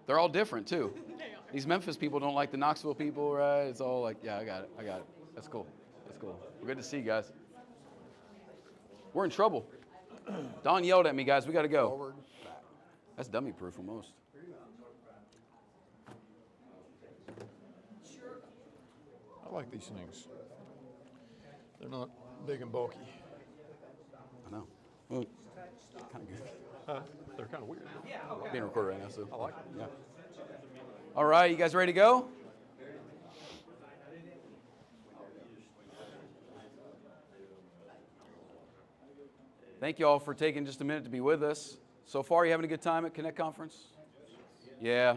They're all different too. These Memphis people don't like the Knoxville people, right? It's all like, yeah, I got it. That's cool. Well, good to see you guys. We're in trouble. Don yelled at me, guys. We got to go. Forward, back. That's dummy proof almost. I like these things. They're not big and bulky. I know. Well, kind of good. They're kind of weird. Being recorded right now, so. I like it. Yeah. All right, you guys ready to go? Thank you all for taking just a minute to be with us. So far, you having a good time at Connect Conference? Yeah.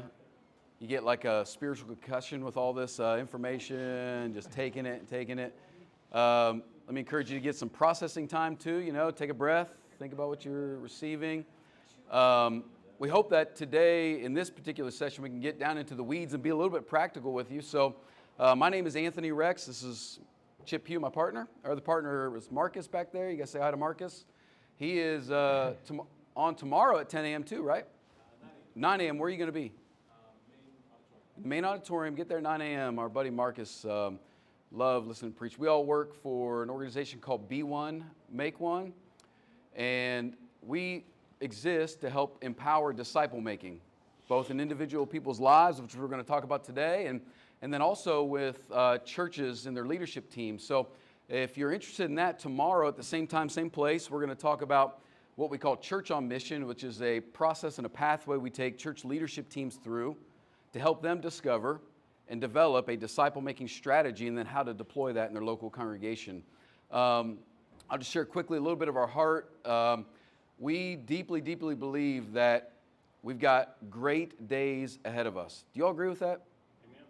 You get like a spiritual concussion with all this information, just taking it. Let me encourage you to get some processing time too, take a breath, think about what you're receiving. We hope that today, in this particular session, we can get down into the weeds and be a little bit practical with you. So my name is Anthony Rex. This is Pugh, my partner. Our other partner is Marcus back there. You guys say hi to Marcus. He is on tomorrow at 10 a.m. too, right? 9 a.m. Where are you going to be? Main auditorium. Get there at 9 a.m. Our buddy Marcus love listening to preach. We all work for an organization called Be One, Make One, and we exist to help empower disciple making, both in individual people's lives, which we're going to talk about today, and then also with churches and their leadership teams. So if you're interested in that, tomorrow at the same time, same place, we're going to talk about what we call Church on Mission, which is a process and a pathway we take church leadership teams through to help them discover and develop a disciple-making strategy and then how to deploy that in their local congregation. I'll just share quickly a little bit of our heart. We deeply believe that we've got great days ahead of us. Do you all agree with that? Amen.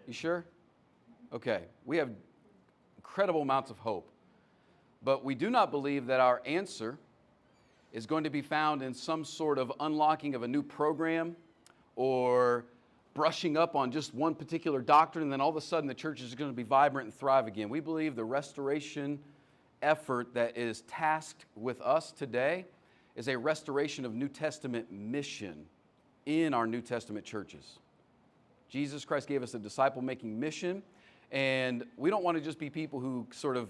You sure? Okay. We have incredible amounts of hope. But we do not believe that our answer is going to be found in some sort of unlocking of a new program or brushing up on just one particular doctrine, and then all of a sudden the church is going to be vibrant and thrive again. We believe the restoration effort that is tasked with us today is a restoration of New Testament mission in our New Testament churches. Jesus Christ gave us a disciple-making mission, and we don't want to just be people who sort of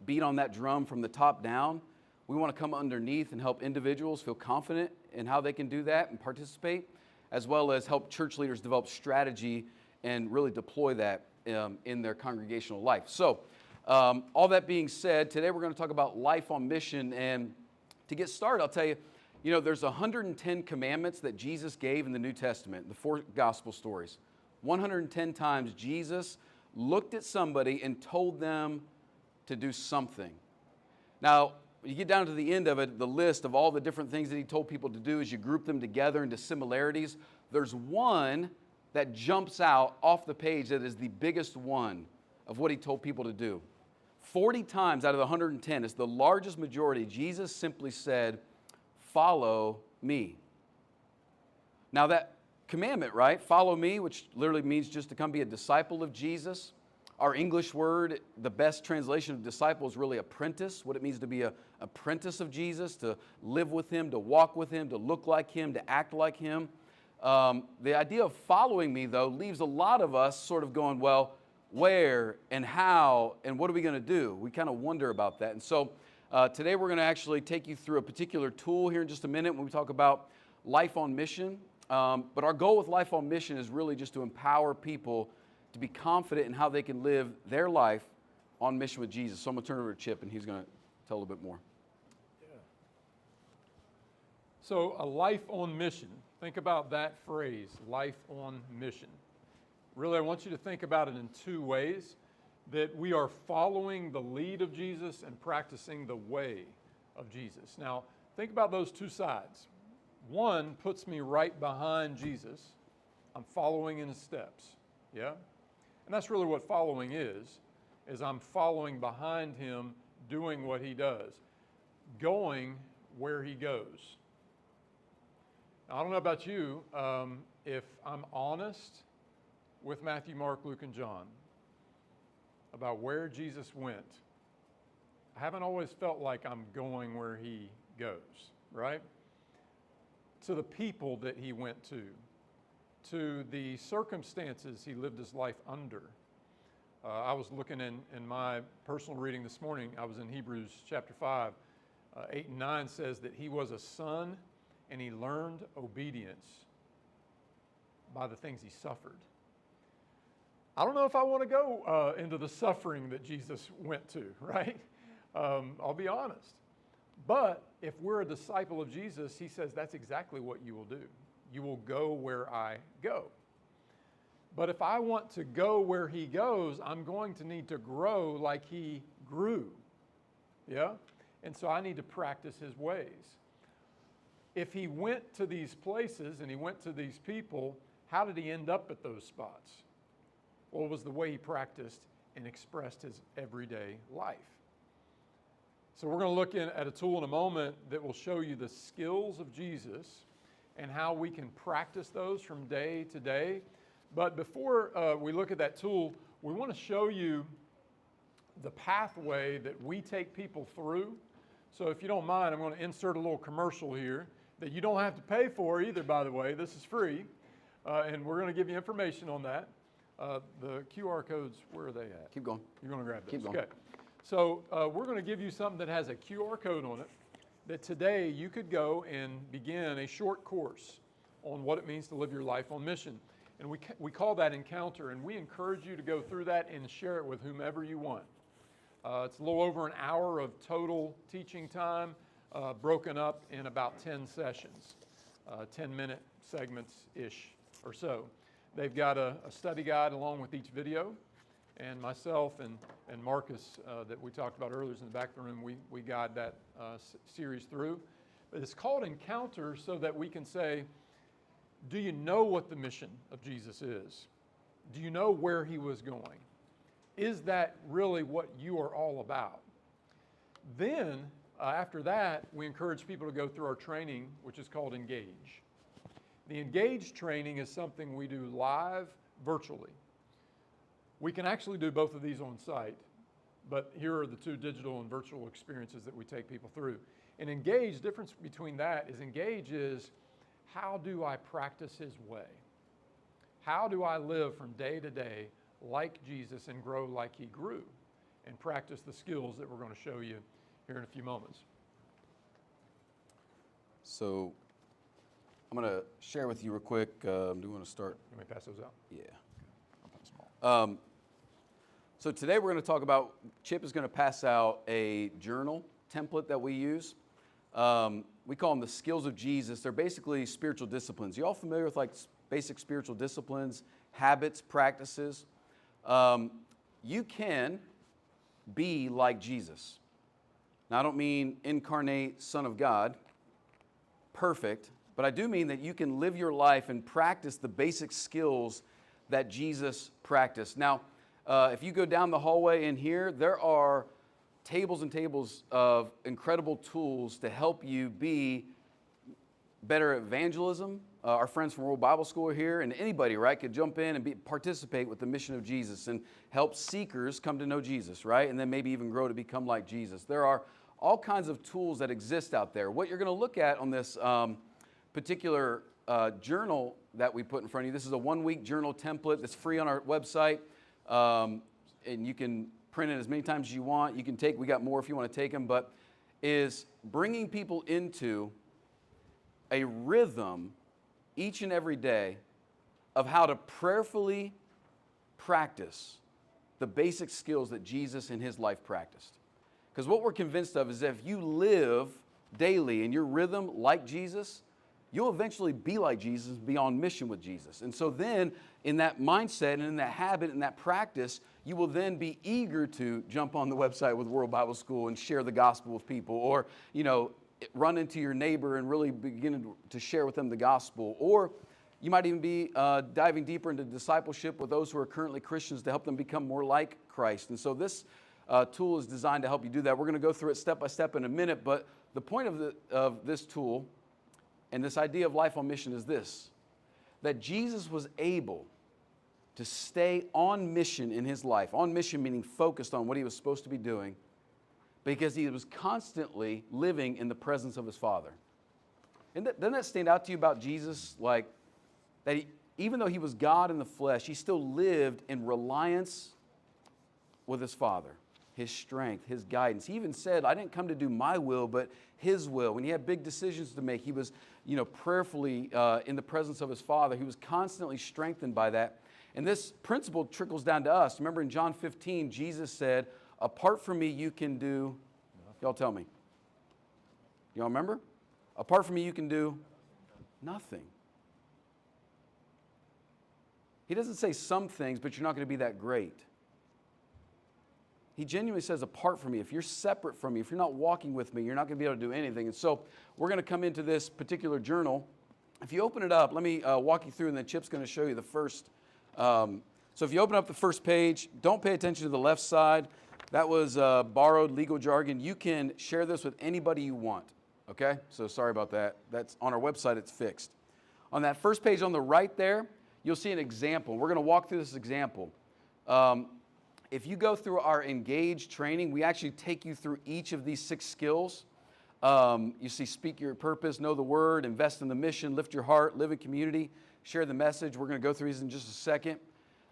beat on that drum from the top down. We want to come underneath and help individuals feel confident in how they can do that and participate, as well as help church leaders develop strategy and really deploy that in their congregational life. So, all that being said, today we're going to talk about life on mission. And to get started, I'll tell you, there's 110 commandments that Jesus gave in the New Testament, the 4 gospel stories. 110 times Jesus looked at somebody and told them to do something. Now, when you get down to the end of it, the list of all the different things that he told people to do, as you group them together into similarities, there's one that jumps out off the page that is the biggest one of what he told people to do. 40 times out of the 110, it's the largest majority, Jesus simply said, "Follow me." Now that commandment, right? Follow me, which literally means just to come be a disciple of Jesus. Our English word, the best translation of disciple is really apprentice, what it means to be an apprentice of Jesus, to live with him, to walk with him, to look like him, to act like him. The idea of following me, though, leaves a lot of us sort of going, well, where and how and what are we going to do? We kind of wonder about that. And so today we're going to actually take you through a particular tool here in just a minute when we talk about life on mission. But our goal with life on mission is really just to empower people to be confident in how they can live their life on mission with Jesus. So I'm going to turn it over to Chip, and he's going to tell a little bit more. Yeah. So a life on mission. Think about that phrase, life on mission. Really, I want you to think about it in 2 ways, that we are following the lead of Jesus and practicing the way of Jesus. Now, think about those 2 sides. One puts me right behind Jesus. I'm following in his steps. Yeah? And that's really what following is I'm following behind him, doing what he does, going where he goes. Now, I don't know about you, if I'm honest with Matthew, Mark, Luke, and John about where Jesus went, I haven't always felt like I'm going where he goes, right? To the people that he went to, to the circumstances he lived his life under. I was looking in my personal reading this morning. I was in Hebrews chapter 5. 8 and 9 says that he was a son and he learned obedience by the things he suffered. I don't know if I want to go into the suffering that Jesus went to, right? I'll be honest. But if we're a disciple of Jesus, he says that's exactly what you will do. You will go where I go. But if I want to go where he goes, I'm going to need to grow like he grew. Yeah? And so I need to practice his ways. If he went to these places and he went to these people, how did he end up at those spots? Well, it was the way he practiced and expressed his everyday life. So we're going to look at a tool in a moment that will show you the skills of Jesus and how we can practice those from day to day. But before we look at that tool, we want to show you the pathway that we take people through. So if you don't mind, I'm going to insert a little commercial here that you don't have to pay for either, by the way. This is free. And we're going to give you information on that. The QR codes, where are they at? Keep going. You're going to grab those. Keep going. Okay. So we're going to give you something that has a QR code on it that today you could go and begin a short course on what it means to live your life on mission. And we call that Encounter, and we encourage you to go through that and share it with whomever you want. It's a little over an hour of total teaching time, broken up in about 10 sessions, 10-minute segments-ish or so. They've got a study guide along with each video, and myself and Marcus that we talked about earlier is in the back of the room. We guide that series through. But it's called Encounter so that we can say, do you know what the mission of Jesus is? Do you know where he was going? Is that really what you are all about? Then, after that, we encourage people to go through our training, which is called Engage. The Engage training is something we do live, virtually. We can actually do both of these on site, but here are the two digital and virtual experiences that we take people through. And Engage, the difference between that is Engage is, how do I practice his way? How do I live from day to day like Jesus and grow like he grew and practice the skills that we're going to show you here in a few moments? So I'm going to share with you real quick. Do you want to start? Let me pass those out. Yeah. I'll put them small. So today we're going to talk about, Chip is going to pass out a journal template that we use. We call them the skills of Jesus. They're basically spiritual disciplines. You all familiar with like basic spiritual disciplines, habits, practices? You can be like Jesus. Now, I don't mean incarnate Son of God, perfect, but I do mean that you can live your life and practice the basic skills that Jesus practiced. Now, if you go down the hallway in here, there are tables and tables of incredible tools to help you be better at evangelism. Our friends from World Bible School are here, and anybody, right, could jump in and participate with the mission of Jesus and help seekers come to know Jesus, right, and then maybe even grow to become like Jesus. There are all kinds of tools that exist out there. What you're going to look at on this particular journal that we put in front of you, this is a one-week journal template that's free on our website, and you can print it as many times as you want. You can take, we got more if you want to take them, but is bringing people into a rhythm each and every day of how to prayerfully practice the basic skills that Jesus in his life practiced. Because what we're convinced of is that if you live daily in your rhythm like Jesus, you'll eventually be like Jesus, be on mission with Jesus. And so then in that mindset and in that habit and that practice, you will then be eager to jump on the website with World Bible School and share the gospel with people, or, you know, run into your neighbor and really begin to share with them the gospel. Or you might even be diving deeper into discipleship with those who are currently Christians to help them become more like Christ. And so this tool is designed to help you do that. We're going to go through it step by step in a minute, but the point of this tool and this idea of life on mission is this, that Jesus was able to stay on mission in his life. On mission meaning focused on what he was supposed to be doing, because he was constantly living in the presence of his Father. And doesn't that stand out to you about Jesus? Like, that even though he was God in the flesh, he still lived in reliance with his Father, his strength, his guidance. He even said, I didn't come to do my will, but his will. When he had big decisions to make, he was, prayerfully in the presence of his Father. He was constantly strengthened by that. And this principle trickles down to us. Remember in John 15, Jesus said, apart from me, you can do, y'all tell me. Y'all remember? Apart from me, you can do nothing. He doesn't say some things, but you're not going to be that great. He genuinely says, apart from me, if you're separate from me, if you're not walking with me, you're not going to be able to do anything. And so we're going to come into this particular journal. If you open it up, let me walk you through, and then Chip's going to show you the first. So if you open up the first page, don't pay attention to the left side. That was borrowed legal jargon. You can share this with anybody you want, okay? So sorry about that. That's on our website. It's fixed. On that first page on the right there, you'll see an example. We're going to walk through this example. If you go through our Engage training, we actually take you through each of these 6 skills. You see, speak your purpose, know the word, invest in the mission, lift your heart, live in community, share the message. We're going to go through these in just a second.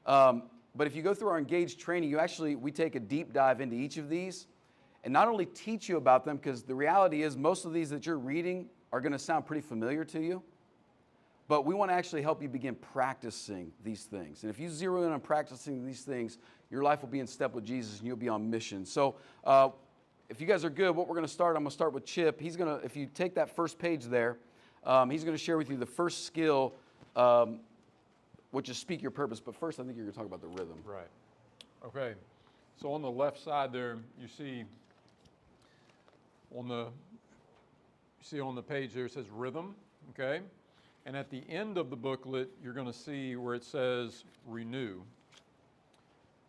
But if you go through our Engage training, we take a deep dive into each of these and not only teach you about them, because the reality is most of these that you're reading are going to sound pretty familiar to you. But we want to actually help you begin practicing these things. And if you zero in on practicing these things, your life will be in step with Jesus and you'll be on mission. So if you guys are good, what we're going to start, I'm going to start with Chip. He's going to, if you take that first page there, he's going to share with you the first skill, which is speak your purpose. But first, I think you're going to talk about the rhythm. Right. Okay. So on the left side there, you see on the page there, it says rhythm, okay? And at the end of the booklet, you're going to see where it says renew.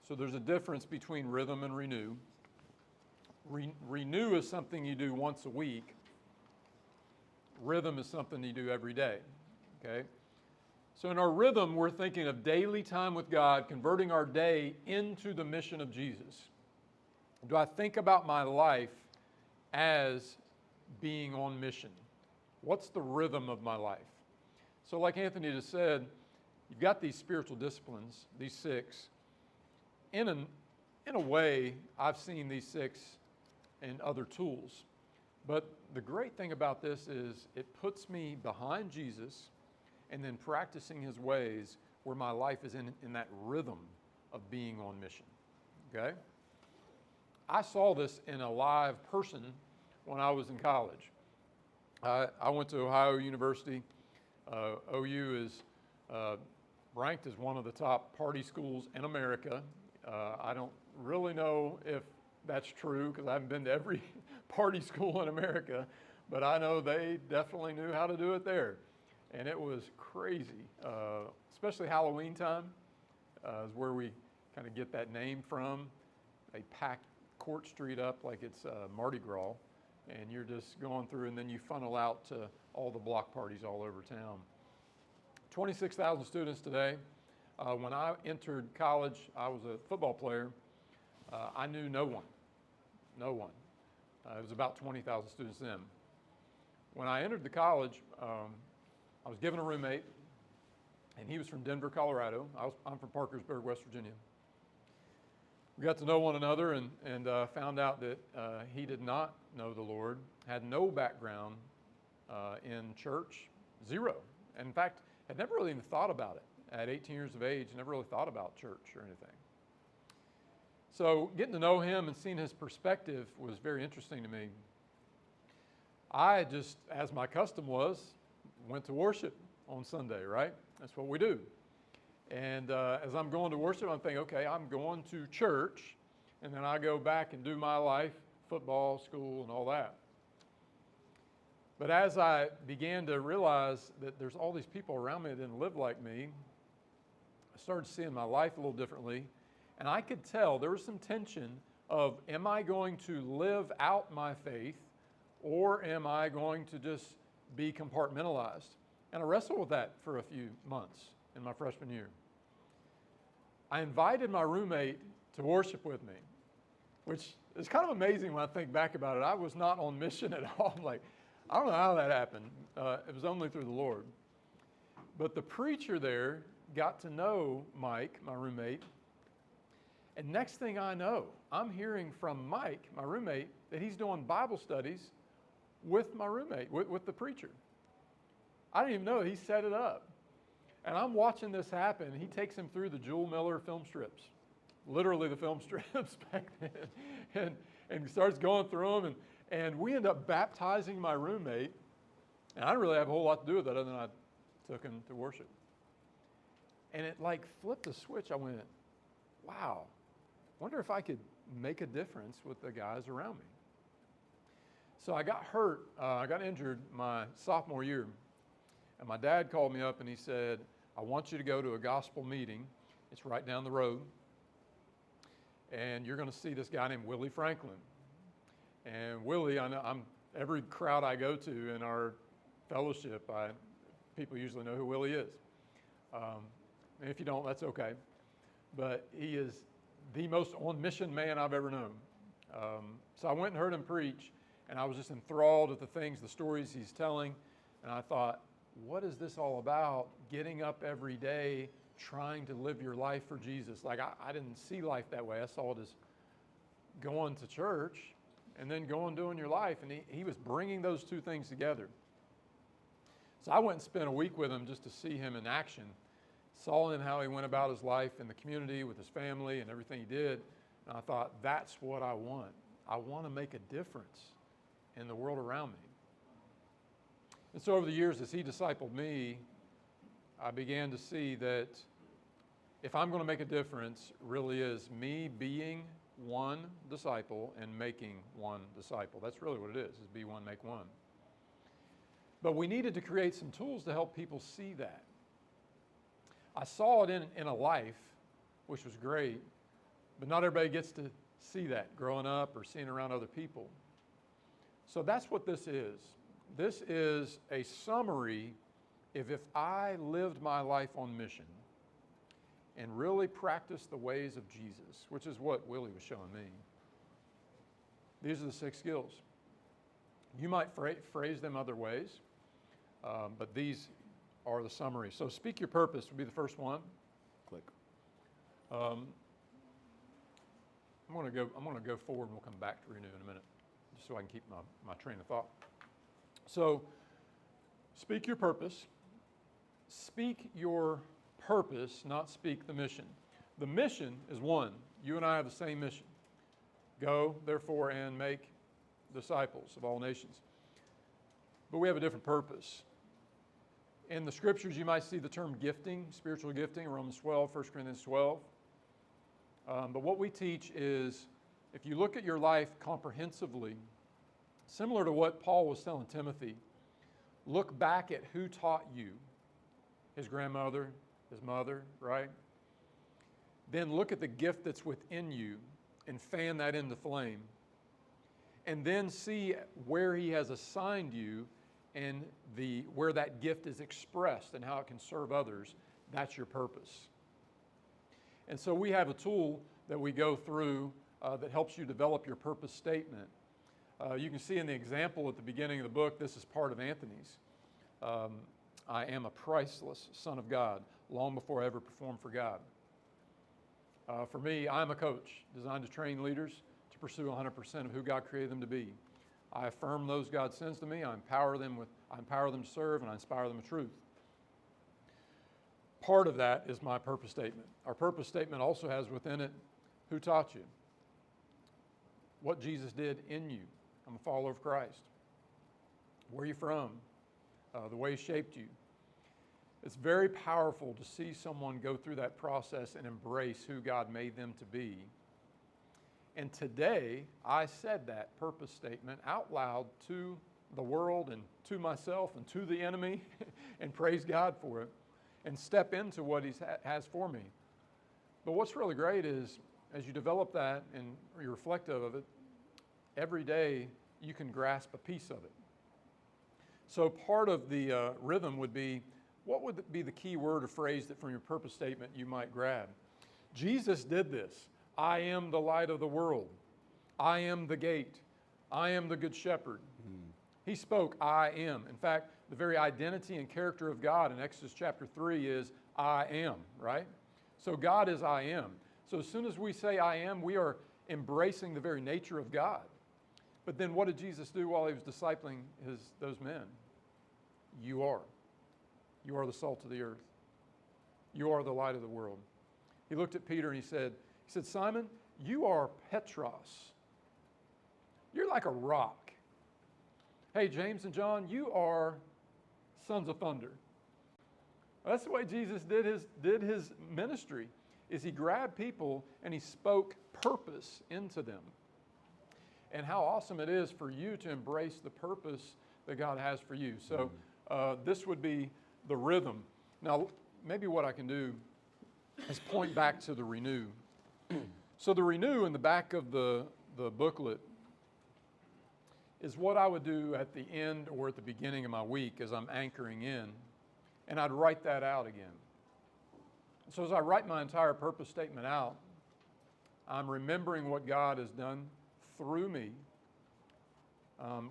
So there's a difference between rhythm and renew. Renew is something you do once a week. Rhythm is something you do every day, okay? So in our rhythm, we're thinking of daily time with God, converting our day into the mission of Jesus. Do I think about my life as being on mission? What's the rhythm of my life? So like Anthony just said, you've got these spiritual disciplines, these 6. In a way, I've seen these 6 in other tools. But the great thing about this is it puts me behind Jesus and then practicing his ways where my life is in that rhythm of being on mission, okay? I saw this in a live person when I was in college. I went to Ohio University. OU is ranked as one of the top party schools in America. I don't really know if that's true because I haven't been to every party school in America, but I know they definitely knew how to do it there. And it was crazy, especially Halloween time is where we kind of get that name from. They pack Court Street up like it's Mardi Gras, and you're just going through, and then you funnel out to all the block parties all over town. 26,000 students today. When I entered college, I was a football player. I knew no one. It was about 20,000 students then. When I entered the college, I was given a roommate, and he was from Denver, Colorado. I'm from Parkersburg, West Virginia. We got to know one another and found out that he did not know the Lord, had no background in church, zero. And in fact, had never really even thought about it. At 18 years of age, never really thought about church or anything. So getting to know him and seeing his perspective was very interesting to me. I just, as my custom was, went to worship on Sunday, right? That's what we do. And as I'm going to worship, I'm thinking, okay, I'm going to church, and then I go back and do my life, football, school, and all that. But as I began to realize that there's all these people around me that didn't live like me, I started seeing my life a little differently, and I could tell there was some tension of, am I going to live out my faith, or am I going to just be compartmentalized? And I wrestled with that for a few months in my freshman year. I invited my roommate to worship with me, which is kind of amazing when I think back about it. I was not on mission at all. I'm like, I don't know how that happened. It was only through the Lord. But the preacher there got to know Mike, my roommate. And next thing I know, I'm hearing from Mike, my roommate, that he's doing Bible studies with my roommate, with the preacher. I didn't even know he set it up. And I'm watching this happen. He takes him through the Jewel Miller film strips, literally the film strips back then, and starts going through them. And we end up baptizing my roommate. And I didn't really have a whole lot to do with it other than I took him to worship. And it like flipped a switch. I went, wow, wonder if I could make a difference with the guys around me. So I got hurt, I got injured my sophomore year. And my dad called me up and he said, I want you to go to a gospel meeting. It's right down the road. And you're going to see this guy named Willie Franklin. And Willie, I know every crowd I go to in our fellowship, people usually know who Willie is. And if you don't, that's okay. But he is the most on-mission man I've ever known. So I went and heard him preach, and I was just enthralled with the things, the stories he's telling. And I thought, what is this all about? Getting up every day, trying to live your life for Jesus. Like, I didn't see life that way. I saw it as going to church and then going doing your life. And he was bringing those two things together. So I went and spent a week with him just to see him in action. Saw him how he went about his life in the community with his family and everything he did. And I thought, that's what I want. I want to make a difference in the world around me. And so over the years, as he discipled me, I began to see that if I'm going to make a difference, it really is me being one disciple and making one disciple. That's really what it is be one, make one. But we needed to create some tools to help people see that. I saw it in a life, which was great, but not everybody gets to see that growing up or seeing around other people. So that's what this is. This is a summary of if I lived my life on mission and really practiced the ways of Jesus, which is what Willie was showing me. These are the 6 skills. You might phrase them other ways, but these are the summary. So speak your purpose would be the first one. Click. I'm going to go forward and we'll come back to renew in a minute, just so I can keep my train of thought. So, speak your purpose. Speak your purpose, not speak the mission. The mission is one. You and I have the same mission. Go, therefore, and make disciples of all nations. But we have a different purpose. In the scriptures, you might see the term gifting, spiritual gifting, Romans 12, 1 Corinthians 12. But what we teach is, if you look at your life comprehensively, similar to what Paul was telling Timothy, look back at who taught you, his grandmother, his mother, right? Then look at the gift that's within you and fan that into flame. And then see where he has assigned you and where that gift is expressed and how it can serve others. That's your purpose. And so we have a tool that we go through that helps you develop your purpose statement. You can see in the example at the beginning of the book, this is part of Anthony's. I am a priceless son of God, long before I ever performed for God. For me, I'm a coach designed to train leaders to pursue 100% of who God created them to be. I affirm those God sends to me. I empower them to serve, and I inspire them with truth. Part of that is my purpose statement. Our purpose statement also has within it who taught you, what Jesus did in you. I'm a follower of Christ. Where are you from? The way he shaped you. It's very powerful to see someone go through that process and embrace who God made them to be. And today, I said that purpose statement out loud to the world and to myself and to the enemy and praise God for it and step into what he has for me. But what's really great is as you develop that and you're reflective of it, every day you can grasp a piece of it. So part of the rhythm would be, what would be the key word or phrase that from your purpose statement you might grab? Jesus did this. I am the light of the world. I am the gate. I am the good shepherd. He spoke, I am. In fact, The very identity and character of God in Exodus chapter 3 is I am, right? So God is I am. So as soon as we say I am, we are embracing the very nature of God. But then what did Jesus do while he was discipling those men? You are. You are the salt of the earth. You are the light of the world. He looked at Peter and he said, Simon, you are Petros. You're like a rock. Hey, James and John, you are sons of thunder. That's the way Jesus did his ministry, is he grabbed people and he spoke purpose into them. And how awesome it is for you to embrace the purpose that God has for you. So this would be the rhythm. Now, maybe what I can do is point back to the renew. So the renew in the back of the booklet is what I would do at the end or at the beginning of my week as I'm anchoring in, and I'd write that out again. So as I write my entire purpose statement out, I'm remembering what God has done through me,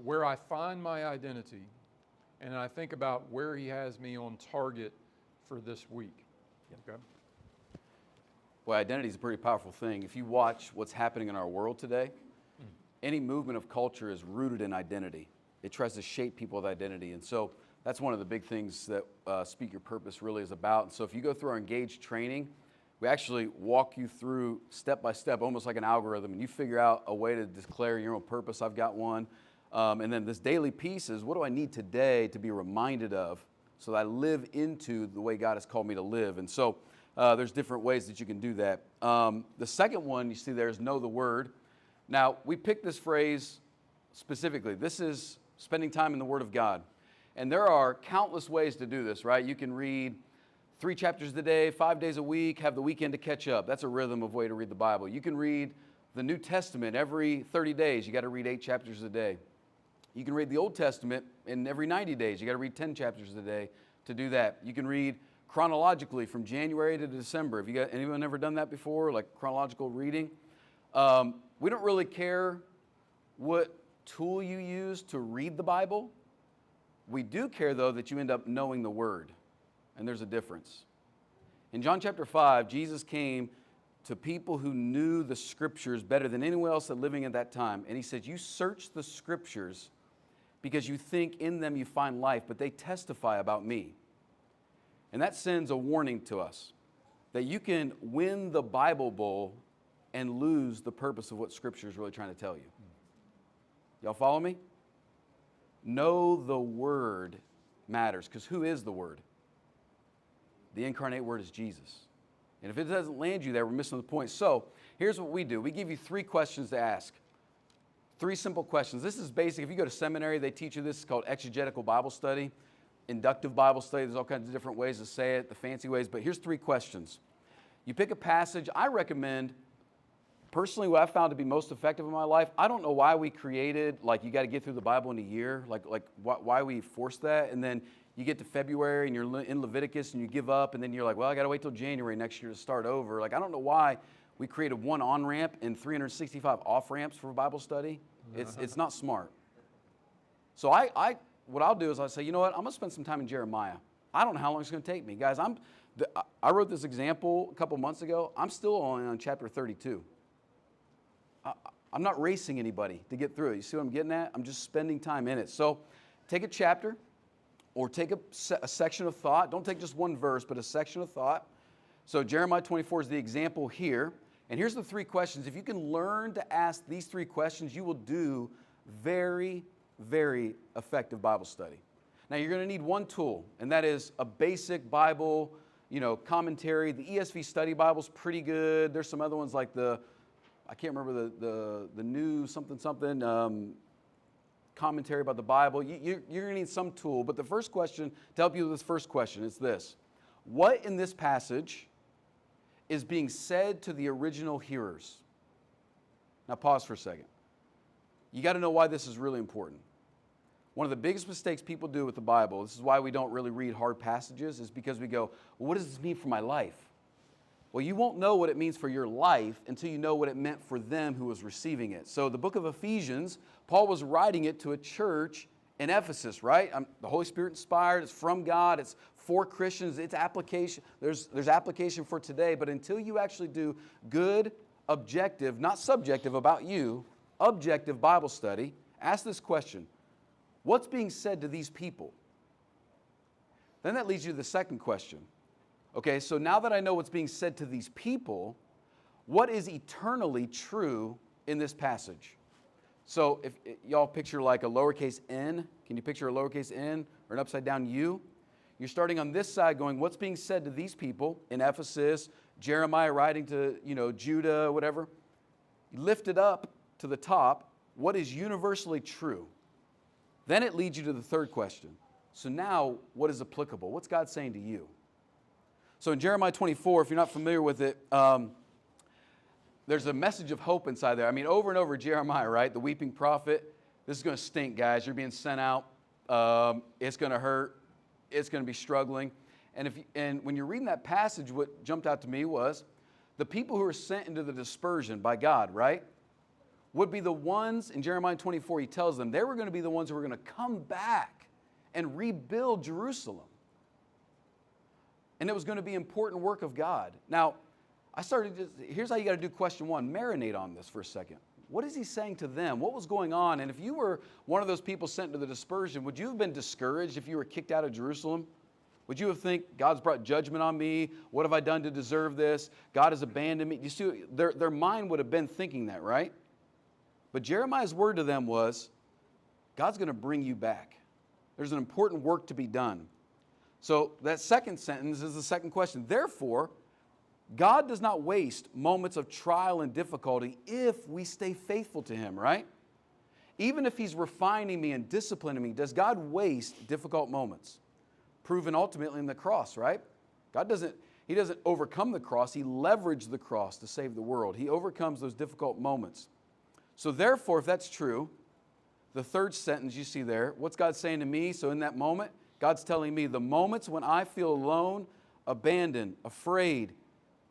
where I find my identity, and I think about where He has me on target for this week. Okay? Well, identity is a pretty powerful thing. If you watch what's happening in our world today, any movement of culture is rooted in identity. It tries to shape people with identity. And so that's one of the big things that Speak Your Purpose really is about. And so if you go through our Engage training, we actually walk you through step by step, almost like an algorithm, and you figure out a way to declare your own purpose. I've got one. And then this daily piece is, what do I need today to be reminded of so that I live into the way God has called me to live? And so there's different ways that you can do that. The second one you see there is know the word. Now, we picked this phrase specifically. This is spending time in the Word of God. And there are countless ways to do this, right? You can read 3 chapters a day, 5 days a week, have the weekend to catch up. That's a rhythm of way to read the Bible. You can read the New Testament every 30 days. You got to read 8 chapters a day. You can read the Old Testament in every 90 days. You got to read 10 chapters a day to do that. You can read chronologically from January to December. Have you got anyone ever done that before, like chronological reading? We don't really care what tool you use to read the Bible. We do care, though, that you end up knowing the Word, and there's a difference. In John chapter 5, Jesus came to people who knew the Scriptures better than anyone else living at that time, and He said, you search the Scriptures because you think in them you find life, but they testify about me. And that sends a warning to us that you can win the Bible Bowl and lose the purpose of what Scripture is really trying to tell you. Y'all follow me? Know the Word matters, because who is the Word? The incarnate Word is Jesus. And if it doesn't land you there, we're missing the point. So here's what we do. We give you 3 questions to ask. 3 simple questions. This is basic. If you go to seminary, they teach you this. It's called exegetical Bible study, inductive Bible study. There's all kinds of different ways to say it, the fancy ways. But here's 3 questions. You pick a passage. I recommend, personally, what I've found to be most effective in my life, I don't know why we created, like, you got to get through the Bible in a year, like why we forced that, and then you get to February and you're in Leviticus and you give up, and then you're like, well, I got to wait till January next year to start over. Like, I don't know why we created 1 on-ramp and 365 off-ramps for Bible study. It's not smart. So what I'll do is I'll say, you know what, I'm going to spend some time in Jeremiah. I don't know how long it's going to take me. Guys, I wrote this example a couple months ago. I'm still only on chapter 32. I'm not racing anybody to get through it. You see what I'm getting at? I'm just spending time in it. So take a chapter or take a section of thought. Don't take just one verse, but a section of thought. So Jeremiah 24 is the example here. And here's the 3 questions. If you can learn to ask these 3 questions, you will do very, very effective Bible study. Now, you're going to need one tool, and that is a basic Bible, commentary. The ESV Study Bible's pretty good. There's some other ones like I can't remember the new something commentary about the Bible. You're going to need some tool. But the first question, to help you with this first question, is this. What in this passage is being said to the original hearers? Now pause for a second. You got to know why this is really important. One of the biggest mistakes people do with the Bible, this is why we don't really read hard passages, is because we go, well, what does this mean for my life? Well, you won't know what it means for your life until you know what it meant for them who was receiving it. So the book of Ephesians, Paul was writing it to a church in Ephesus, right? The Holy Spirit inspired, it's from God, it's for Christians, it's application. There's application for today, but until you actually do good, objective, not subjective about you, objective Bible study, ask this question: what's being said to these people? Then that leads you to the second question. Okay, so now that I know what's being said to these people, what is eternally true in this passage? So if y'all picture like a lowercase n, can you picture a lowercase n or an upside down U? You're starting on this side going, what's being said to these people in Ephesus, Jeremiah writing to, Judah, whatever. You lift it up to the top, what is universally true? Then it leads you to the third question. So now, what is applicable? What's God saying to you? So in Jeremiah 24, if you're not familiar with it, there's a message of hope inside there. I mean, over and over, Jeremiah, right? The weeping prophet. This is going to stink, guys. You're being sent out. It's going to hurt. It's going to be struggling. And when you're reading that passage, what jumped out to me was the people who are sent into the dispersion by God, right, would be the ones, in Jeremiah 24, he tells them, they were going to be the ones who were going to come back and rebuild Jerusalem. And it was going to be important work of God. Now, here's how you got to do question one. Marinate on this for a second. What is he saying to them? What was going on? And if you were one of those people sent into the dispersion, would you have been discouraged if you were kicked out of Jerusalem? Would you have think, God's brought judgment on me? What have I done to deserve this? God has abandoned me. You see, their mind would have been thinking that, right? But Jeremiah's word to them was, God's going to bring you back. There's an important work to be done. So that second sentence is the second question. Therefore, God does not waste moments of trial and difficulty if we stay faithful to Him, right? Even if He's refining me and disciplining me, does God waste difficult moments? Proven ultimately in the cross, right? He doesn't overcome the cross. He leveraged the cross to save the world. He overcomes those difficult moments. So therefore, if that's true, the third sentence you see there, what's God saying to me? So in that moment, God's telling me the moments when I feel alone, abandoned, afraid,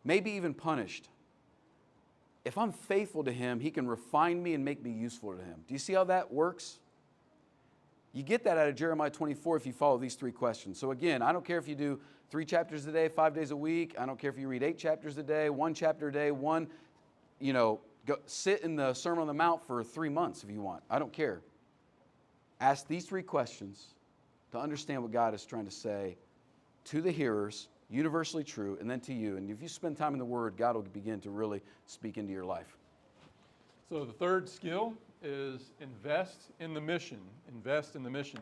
maybe even punished, if I'm faithful to Him, He can refine me and make me useful to Him. Do you see how that works? You get that out of Jeremiah 24 if you follow these three questions. So again, I don't care if you do 3 chapters a day, 5 days a week. I don't care if you read 8 chapters a day, 1 chapter a day, go sit in the Sermon on the Mount for 3 months if you want. I don't care. Ask these 3 questions to understand what God is trying to say to the hearers, universally true, and then to you. And if you spend time in the Word, God will begin to really speak into your life. So the third skill is invest in the mission. Invest in the mission.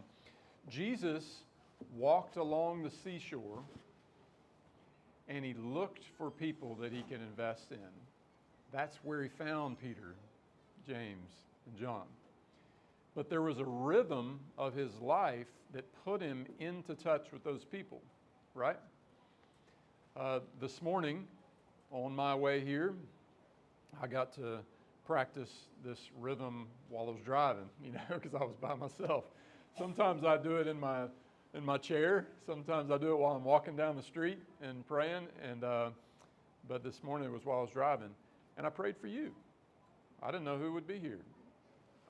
Jesus walked along the seashore and He looked for people that He can invest in. That's where He found Peter, James, and John. But there was a rhythm of His life that put Him into touch with those people, right? This morning, on my way here, I got to practice this rhythm while I was driving, because I was by myself. Sometimes I do it in my chair. Sometimes I do it while I'm walking down the street and praying. But this morning it was while I was driving, and I prayed for you. I didn't know who would be here,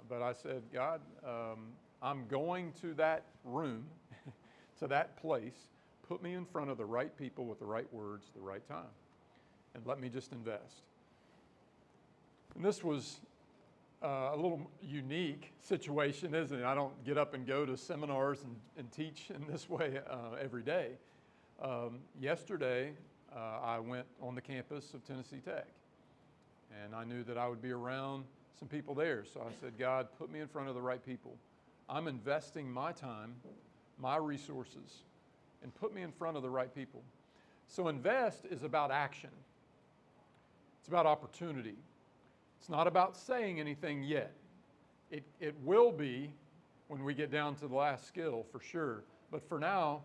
but I said, God, I'm going to that room, to that place. Put me in front of the right people with the right words, the right time, and let me just invest. And this was a little unique situation, isn't it? I don't get up and go to seminars and teach in this way every day. Yesterday, I went on the campus of Tennessee Tech, and I knew that I would be around some people there. So I said, God, put me in front of the right people. I'm investing my time, my resources, and put me in front of the right people. So invest is about action. It's about opportunity. It's not about saying anything yet. It will be when we get down to the last skill, for sure. But for now,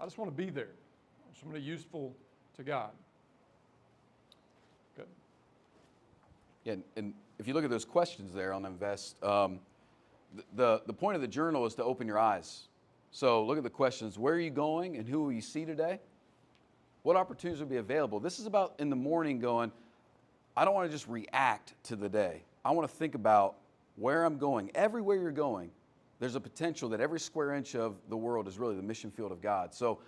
I just want to be there. I just want to be useful to God. Good. Yeah, and if you look at those questions there on invest, the point of the journal is to open your eyes. So look at the questions. Where are you going and who will you see today? What opportunities will be available? This is about in the morning going, I don't want to just react to the day. I want to think about where I'm going. Everywhere you're going, there's a potential that every square inch of the world is really the mission field of God. So,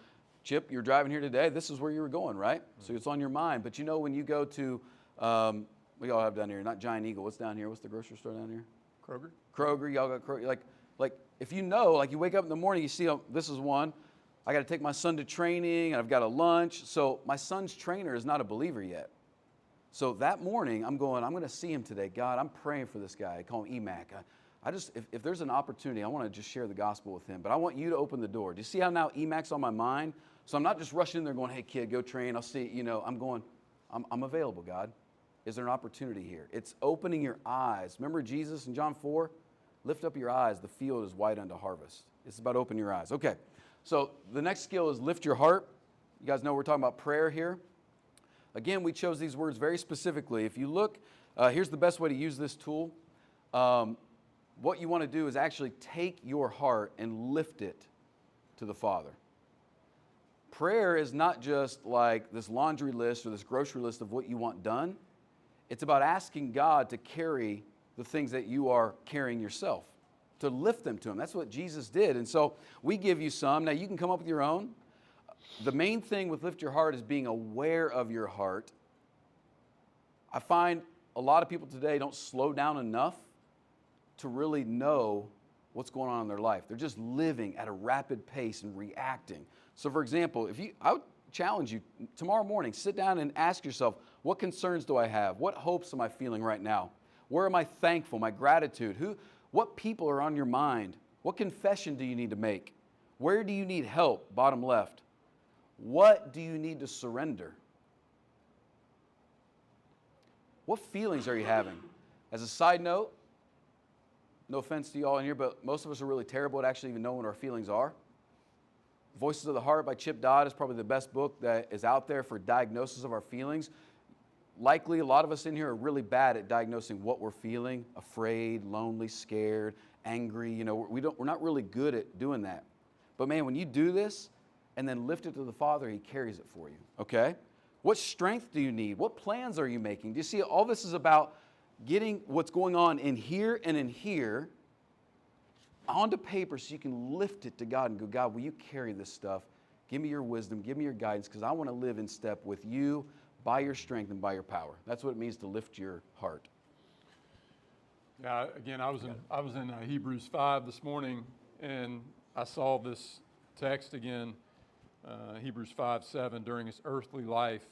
Chip, you're driving here today. This is where you were going, right? So it's on your mind. But you know, when you go to, we all have down here, not Giant Eagle. What's down here? What's the grocery store down here? Kroger. Kroger. Y'all got Kroger. Like if you know, like you wake up in the morning, you see, oh, this is one. I got to take my son to training, and I've got a lunch. So my son's trainer is not a believer yet. So that morning, I'm going to see him today. God, I'm praying for this guy. I call him EMAC. If there's an opportunity, I want to just share the gospel with him. But I want you to open the door. Do you see how now EMAC's on my mind? So I'm not just rushing in there going, hey, kid, go train. I'll see, I'm going, I'm available, God. Is there an opportunity here? It's opening your eyes. Remember Jesus in John 4? Lift up your eyes. The field is white unto harvest. It's about opening your eyes. Okay. So the next skill is lift your heart. You guys know we're talking about prayer here. Again, we chose these words very specifically. If you look, here's the best way to use this tool. What you want to do is actually take your heart and lift it to the Father. Prayer is not just like this laundry list or this grocery list of what you want done. It's about asking God to carry the things that you are carrying yourself, to lift them to Him. That's what Jesus did. And so we give you some. Now you can come up with your own. The main thing with lift your heart is being aware of your heart. I find a lot of people today don't slow down enough to really know what's going on in their life. They're just living at a rapid pace and reacting. So for example, I would challenge you tomorrow morning, sit down and ask yourself, what concerns do I have? What hopes am I feeling right now? Where am I thankful? My gratitude? What people are on your mind? What confession do you need to make? Where do you need help? Bottom left. What do you need to surrender? What feelings are you having? As a side note, no offense to you all in here, but most of us are really terrible at actually even knowing what our feelings are. Voices of the Heart by Chip Dodd is probably the best book that is out there for diagnosis of our feelings. Likely, a lot of us in here are really bad at diagnosing what we're feeling, afraid, lonely, scared, angry. We're not really good at doing that. But man, when you do this and then lift it to the Father, He carries it for you, okay? What strength do you need? What plans are you making? Do you see all this is about getting what's going on in here and in here onto paper so you can lift it to God and go, God, will you carry this stuff? Give me your wisdom, give me your guidance, because I want to live in step with you by your strength and by your power. That's what it means to lift your heart. Yeah, again, I was in Hebrews 5 this morning, and I saw this text again, Hebrews 5:7. During His earthly life,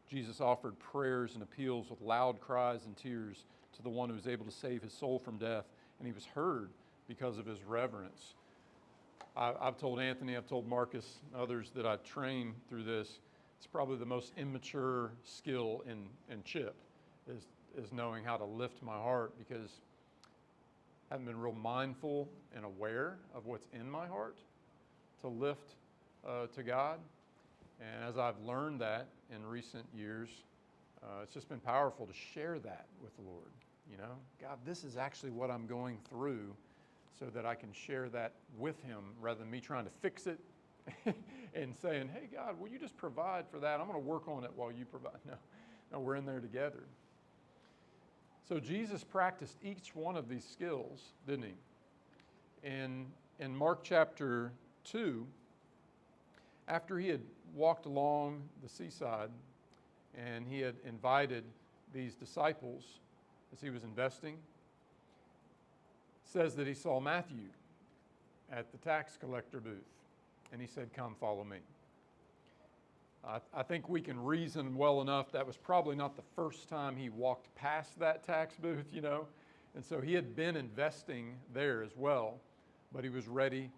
Jesus offered prayers and appeals with loud cries and tears to the one who was able to save His soul from death, and He was heard because of His reverence. I've told Anthony, I've told Marcus, and others that I train through this. It's probably the most immature skill in Chip is knowing how to lift my heart, because I haven't been real mindful and aware of what's in my heart to lift to God. And as I've learned that in recent years, it's just been powerful to share that with the Lord. God, this is actually what I'm going through, so that I can share that with Him rather than me trying to fix it and saying, hey, God, will you just provide for that? I'm going to work on it while you provide. No, we're in there together. So Jesus practiced each one of these skills, didn't He? In Mark chapter 2, after He had walked along the seaside and He had invited these disciples as He was investing, it says that He saw Matthew at the tax collector booth. And He said, come, follow me. I think we can reason well enough that was probably not the first time He walked past that tax booth, And so He had been investing there as well, but He was ready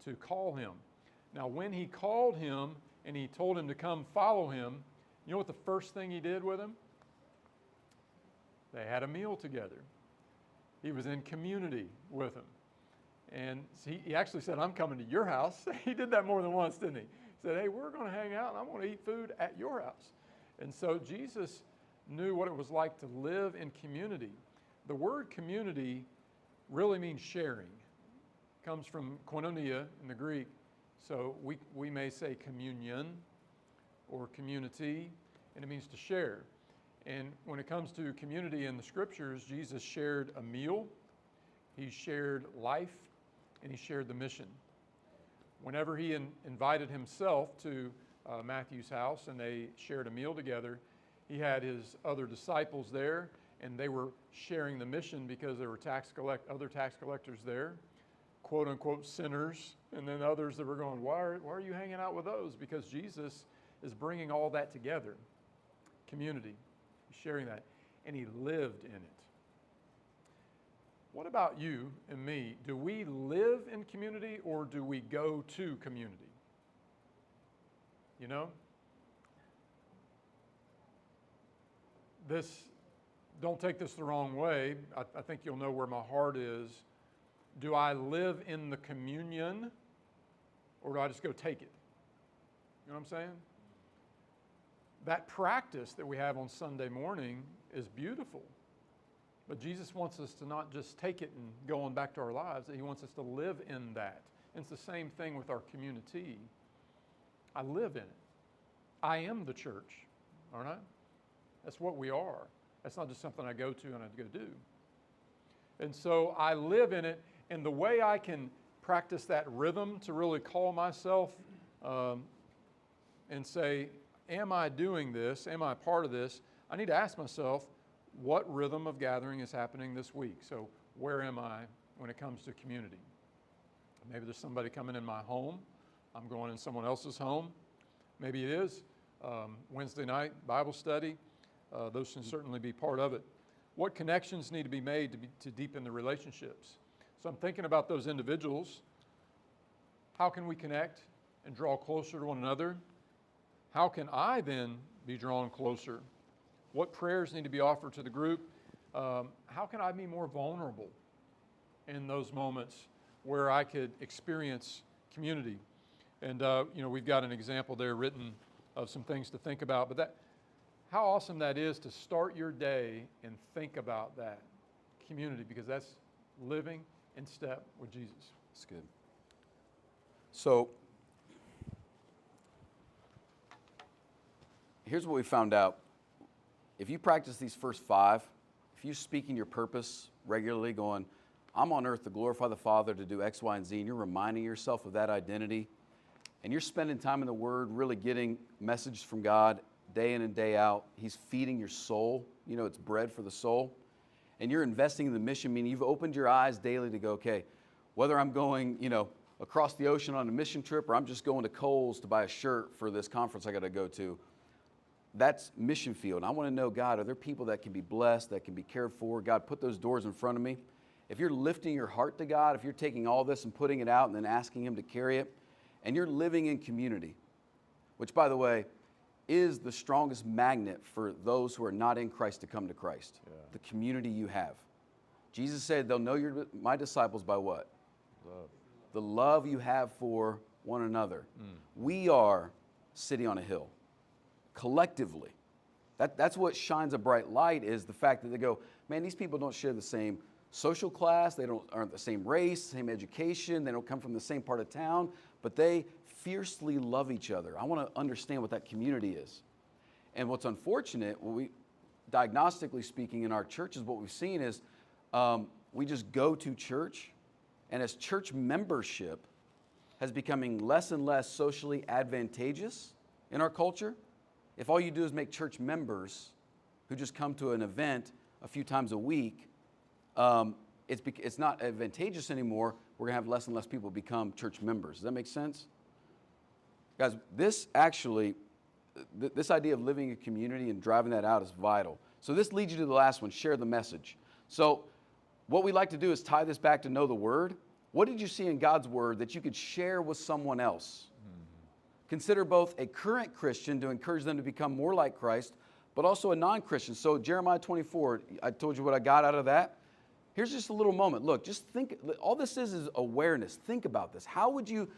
to call him. Now, when He called him and He told him to come follow Him, you know what the first thing He did with him? They had a meal together. He was in community with him. And he actually said, I'm coming to your house. He did that more than once, didn't he? He said, hey, we're going to hang out and I'm going to eat food at your house. And so Jesus knew what it was like to live in community. The word community really means sharing. It comes from koinonia in the Greek. So we may say communion or community, and it means to share. And when it comes to community in the Scriptures, Jesus shared a meal. He shared life and he shared the mission. Whenever he invited himself to Matthew's house and they shared a meal together, he had his other disciples there, and they were sharing the mission because there were other tax collectors there, quote unquote sinners, and then others that were going, why are you hanging out with those? Because Jesus is bringing all that together. Community, sharing that, and he lived in it. What about you and me? Do we live in community or do we go to community? You know? Don't take this the wrong way. I think you'll know where my heart is. Do I live in the communion or do I just go take it? You know what I'm saying? That practice that we have on Sunday morning is beautiful. But Jesus wants us to not just take it and go on back to our lives. He wants us to live in that. And it's the same thing with our community. I live in it. I am the church, aren't I? That's what we are. That's not just something I go to and I go do. And so I live in it, and the way I can practice that rhythm to really call myself and say, am I doing this? Am I a part of this? I need to ask myself, what rhythm of gathering is happening this week? So where am I when it comes to community? Maybe there's somebody coming in my home. I'm going in someone else's home. Maybe it is Wednesday night Bible study. Those can certainly be part of it. What connections need to be made to deepen the relationships? So I'm thinking about those individuals. How can we connect and draw closer to one another? How can I then be drawn closer? What prayers need to be offered to the group? How can I be more vulnerable in those moments where I could experience community? And, we've got an example there written of some things to think about. But how awesome that is to start your day and think about that community, because that's living in step with Jesus. That's good. So here's what we found out. If you practice these first 5, if you speak in your purpose regularly, going, I'm on earth to glorify the Father, to do X, Y, and Z, and you're reminding yourself of that identity, and you're spending time in the Word, really getting messages from God day in and day out. He's feeding your soul. It's bread for the soul. And you're investing in the mission, meaning you've opened your eyes daily to go, okay, whether I'm going, across the ocean on a mission trip or I'm just going to Kohl's to buy a shirt for this conference I got to go to, that's mission field. I want to know, God, are there people that can be blessed, that can be cared for? God, put those doors in front of me. If you're lifting your heart to God, if you're taking all this and putting it out and then asking Him to carry it, and you're living in community, which, by the way, is the strongest magnet for those who are not in Christ to come to Christ. Yeah. The community you have. Jesus said they'll know you're my disciples by what? Love. The love you have for one another. We are city on a hill. Collectively. That's what shines a bright light, is the fact that they go, man, these people don't share the same social class, they aren't the same race, same education, they don't come from the same part of town, but they fiercely love each other. I want to understand what that community is. And what's unfortunate, diagnostically speaking, in our churches, what we've seen is we just go to church, and as church membership has becoming less and less socially advantageous in our culture, if all you do is make church members who just come to an event a few times a week, it's not advantageous anymore. We're going to have less and less people become church members. Does that make sense? Guys, this idea of living in community and driving that out is vital. So this leads you to the last one, share the message. So what we like to do is tie this back to know the Word. What did you see in God's Word that you could share with someone else? Consider both a current Christian to encourage them to become more like Christ, but also a non-Christian. So Jeremiah 24, I told you what I got out of that. Here's just a little moment. Look, just think, all this is awareness. Think about this. How would you,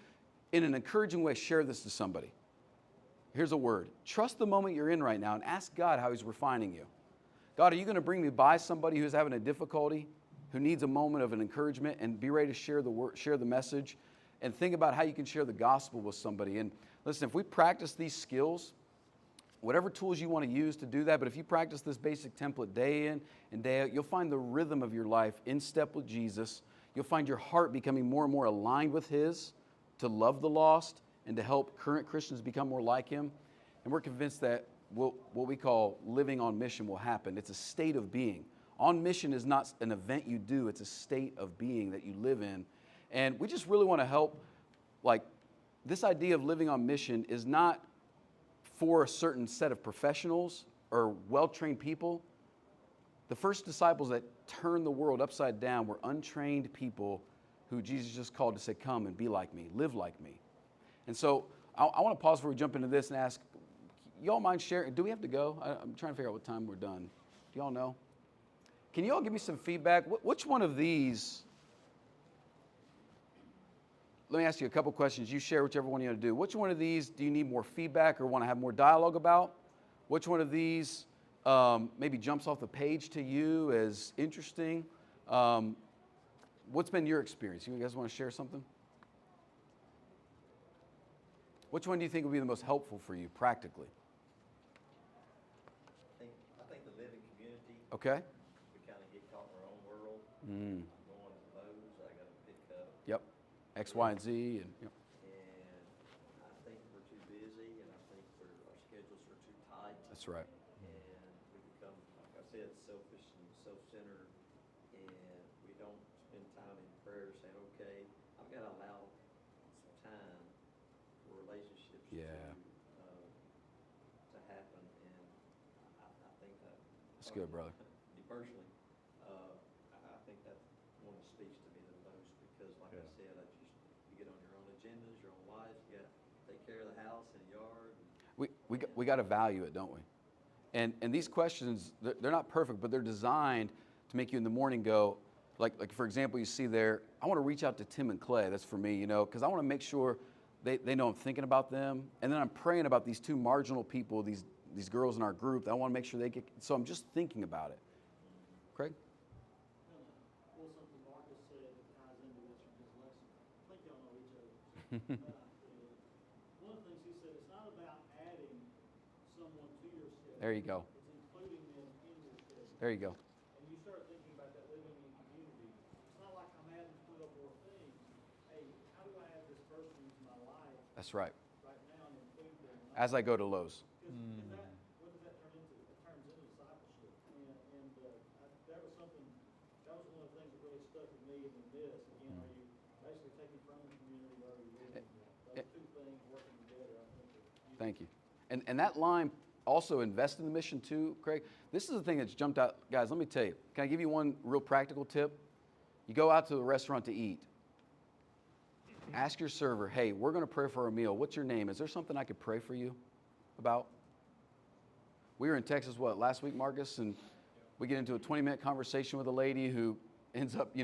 in an encouraging way, share this to somebody? Here's a word. Trust the moment you're in right now and ask God how He's refining you. God, are you going to bring me by somebody who's having a difficulty, who needs a moment of an encouragement, and be ready to share the word, share the message, and think about how you can share the gospel with somebody. And listen, if we practice these skills, whatever tools you want to use to do that, but if you practice this basic template day in and day out, you'll find the rhythm of your life in step with Jesus. You'll find your heart becoming more and more aligned with His to love the lost and to help current Christians become more like Him. And we're convinced that what we call living on mission will happen. It's a state of being. On mission is not an event you do, it's a state of being that you live in. And we just really want to help, like, this idea of living on mission is not for a certain set of professionals or well-trained people. The first disciples that turned the world upside down were untrained people who Jesus just called to say, come and be like me, live like me. And so I want to pause before we jump into this and ask, y'all mind sharing? Do we have to go? I'm trying to figure out what time we're done. Do y'all know? Can you all give me some feedback? Which one of these, let me ask you a couple questions. You share whichever one you want to do. Which one of these do you need more feedback or want to have more dialogue about? Which one of these maybe jumps off the page to you as interesting? What's been your experience? You guys want to share something? Which one do you think would be the most helpful for you practically? I think the living community. Okay. We kind of get caught in our own world. Mm. I'm going to Lowe's. I got to pick up. Yep. X, Y, and Z, and yep. And I think we're too busy, and I think our schedules are too tight. That's right. And we become, like I said, selfish and self-centered, and we don't spend time in prayer saying, okay, I've got to allow some time for relationships to happen. And I think that. That's good, brother. Me personally, I think that's one that speaks to me the most because, like I said, you get on your own agendas, your own life. You got to take care of the house and the yard. We got to value it, don't we? And these questions, they're not perfect, but they're designed to make you in the morning go, like for example, you see there, I want to reach out to Tim and Clay. That's for me, because I want to make sure they know I'm thinking about them. And then I'm praying about these two marginal people, these girls in our group. That I want to make sure they get, so I'm just thinking about it. Craig? Well, something Marcus said that ties into this from his lesson. I think y'all know each other. One of the things he said, it's not about adding someone to your schedule. There you go. It's including them in your schedule. There you go. And you start thinking about that living in community. It's not like I'm adding 12 more things. Hey, how do I add this person into my life That's right. right now and include them? As I go to Lowe's. Because what does that turn into? It turns into discipleship. And that was something, that was one of the things that really stuck with me in this. Again, are you basically taking from the community or are you living in it? Those two things working together, I think. Thank you. And that line also invest in the mission too, Craig. This is the thing that's jumped out. Guys, let me tell you. Can I give you one real practical tip? You go out to a restaurant to eat. Ask your server, hey, we're going to pray for our meal. What's your name? Is there something I could pray for you about? We were in Texas, last week, Marcus? And we get into a 20-minute conversation with a lady who ends up,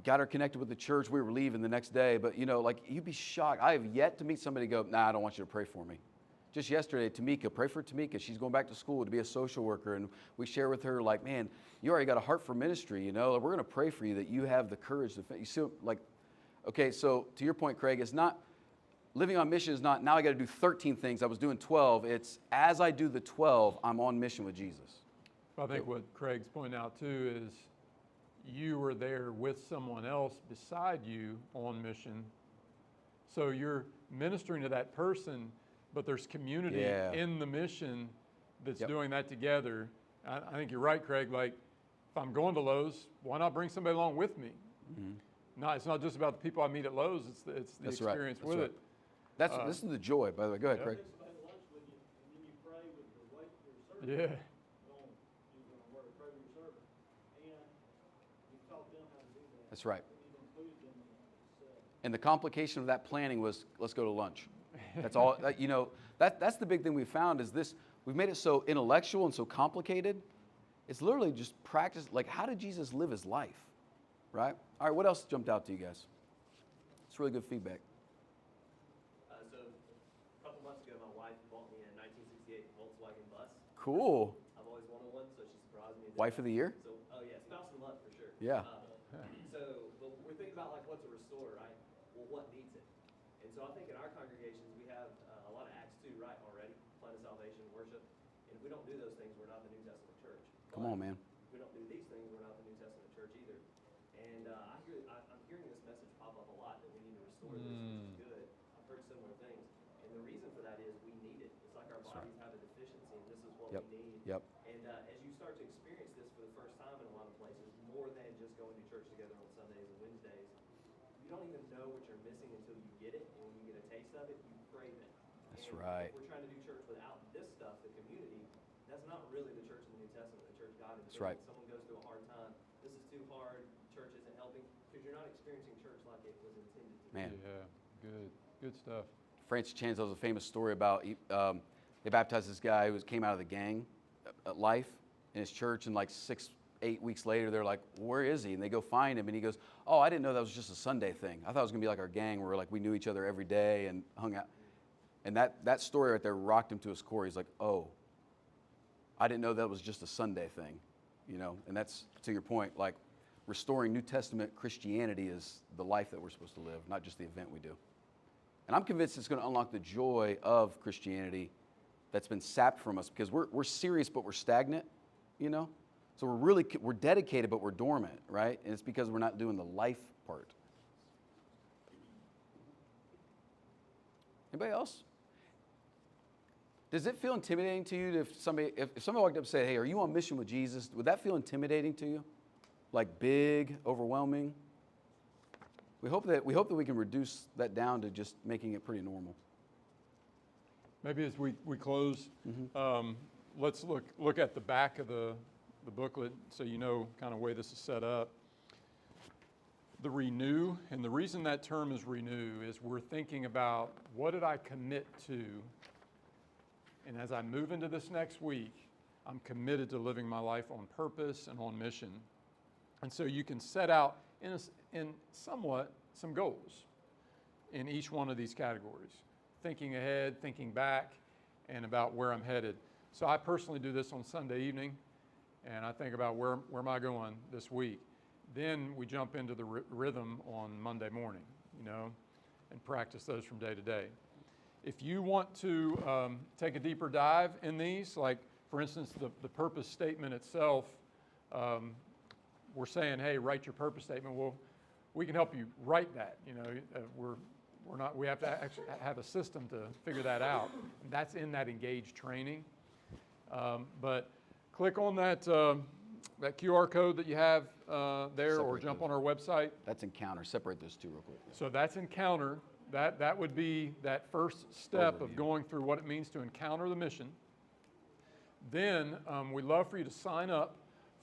got her connected with the church. We were leaving the next day. But, you'd be shocked. I have yet to meet somebody go, nah, I don't want you to pray for me. Just yesterday, Tamika, pray for Tamika. She's going back to school to be a social worker. And we share with her, man, you already got a heart for ministry, We're going to pray for you that you have the courage to, you see, okay, so to your point, Craig, it's not, living on mission is not, now I got to do 13 things. I was doing 12. It's, as I do the 12, I'm on mission with Jesus. I think what Craig's pointing out too is you were there with someone else beside you on mission. So you're ministering to that person, but there's community in the mission that's doing that together. I think you're right, Craig. If I'm going to Lowe's, why not bring somebody along with me? Mm-hmm. No, it's not just about the people I meet at Lowe's. It's the That's experience right. with it. This is the joy, by the way. Go ahead, Craig. Takes somebody to lunch with you, and then you pray with the wait your server. Yeah. You're going to work, pray with your server, and you taught them how to do that. That's right. And you've included them in that. And the complication of that planning was, let's go to lunch. That's all. That's the big thing we found is this. We've made it so intellectual and so complicated. It's literally just practice. How did Jesus live his life, right? All right. What else jumped out to you guys? It's really good feedback. So a couple months ago, my wife bought me a 1968 Volkswagen bus. Cool. I've always wanted one, so she surprised me. Wife of the year? So, oh yeah, spouse of the month for sure. Yeah. But we're thinking about what to restore, right? Well, what needs it? And so I think in our congregations we have a lot of Acts 2 right already, plan of salvation, worship. And if we don't do those things, we're not the New Testament church. Come on, man. If we don't do these things, we're not the New Testament church either. And I hearing this message pop up a lot that we need to restore this, which is good. I've heard similar things. And the reason for that is we need it. It's like our bodies have a deficiency, and this is what Yep. we need. Yep. And as you start to experience this for the first time in a lot of places, more than just going to church together on Sundays and Wednesdays, you don't even know what you're missing until you get it. And when you get a taste of it, you crave it. That's And right. If we're trying to do church without this stuff, the community, that's not really the church in the New Testament, the church God intended. That's right. When someone goes through a hard time, this is too hard, church isn't helping, because you're not experiencing church like it was intended to be. Man. Yeah, good stuff. Francis Chan tells a famous story about they baptized this guy who came out of the gang life in his church, and like 6-8 weeks later, they're like, where is he? And they go find him, and he goes, oh, I didn't know that was just a Sunday thing. I thought it was going to be like our gang where like we knew each other every day and hung out. And that story right there rocked him to his core. He's like, oh, I didn't know that was just a Sunday thing, you know? And that's, to your point, like restoring New Testament Christianity is the life that we're supposed to live, not just the event we do. And I'm convinced it's going to unlock the joy of Christianity that's been sapped from us, because we're serious but we're stagnant, you know? So we're dedicated but we're dormant, right? And it's because we're not doing the life part. Anybody else? Does it feel intimidating to you if somebody walked up and said, hey, are you on mission with Jesus? Would that feel intimidating to you? Like big, overwhelming? We hope that we can reduce that down to just making it pretty normal. Maybe as we close, let's look at the back of the booklet so you know kind of way this is set up. The renew, and the reason that term is renew is we're thinking about what did I commit to, and as I move into this next week, I'm committed to living my life on purpose and on mission. And so you can set out in somewhat some goals in each one of these categories. Thinking ahead, thinking back, and about where I'm headed. So I personally do this on Sunday evening, and I think about where am I going this week. Then we jump into the rhythm on Monday morning, you know, and practice those from day to day. If you want to take a deeper dive in these, like for instance, the purpose statement itself, we're saying, hey, write your purpose statement. Well, we can help you write that. You know, we have to actually have a system to figure that out. And that's in that engaged training. But click on that QR code that you have there, or jump on our website. That's Encounter. Separate those two real quick. So that's Encounter. That would be that first step of going through what it means to encounter the mission. Then we'd love for you to sign up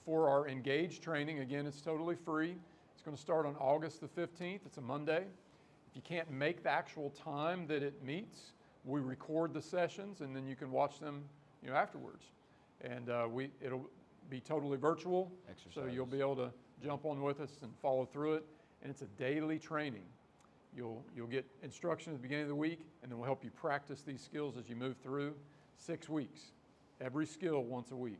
for our Engage training. Again, it's totally free. It's going to start on August the 15th. It's a Monday. If you can't make the actual time that it meets, we record the sessions, and then you can watch them, you know, afterwards. And it'll be totally virtual, so you'll be able to jump on with us and follow through it. And it's a daily training. You'll get instruction at the beginning of the week, and then we'll help you practice these skills as you move through 6 weeks. Every skill once a week.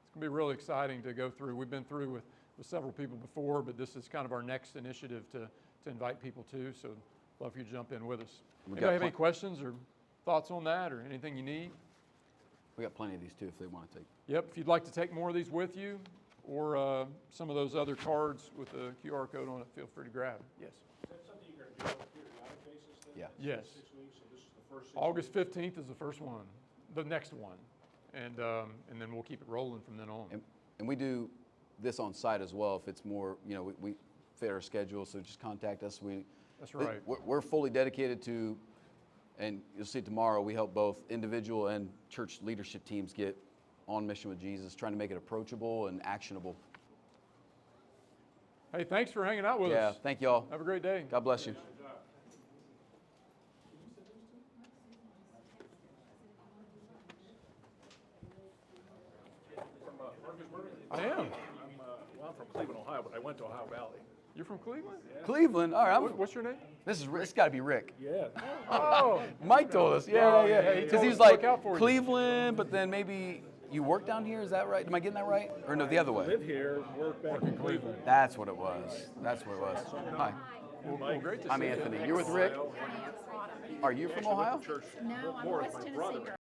It's going to be really exciting to go through. We've been through with several people before, but this is kind of our next initiative to invite people to. So love for you to jump in with us. Anybody have any questions or thoughts on that, or anything you need? We got plenty of these too if they want to take. Yep, if you'd like to take more of these with you, or some of those other cards with the QR code on it, feel free to grab. Yes? Is that something you're going to do on a periodic basis then? Yeah. Yes. 6 weeks, so this is the first 6 August weeks? 15th is the first one, the next one. And then we'll keep it rolling from then on. And we do this on site as well if it's more, you know, we fit our schedule, so just contact us. That's right. We're fully dedicated to, and you'll see tomorrow, we help both individual and church leadership teams get on mission with Jesus, trying to make it approachable and actionable. Hey, thanks for hanging out with Yeah, us. thank you all. Have a great day. God bless you. I am. I'm from Cleveland, Ohio, but I went to Ohio Valley. You're from Cleveland? Cleveland, all right. What's your name? It's got to be Rick. Yeah. Oh, Mike told us, Oh, yeah. he Because told he's us to like look out for you. Cleveland, but then maybe you work down here. Is that right? Am I getting that right? Or no, the other way? Live here, work back in Cleveland. That's what it was. Hi, well, great to I'm see you. Anthony. You're with Rick. Are you from Ohio? Church No, I'm a more West with my Tennessee brother. girl.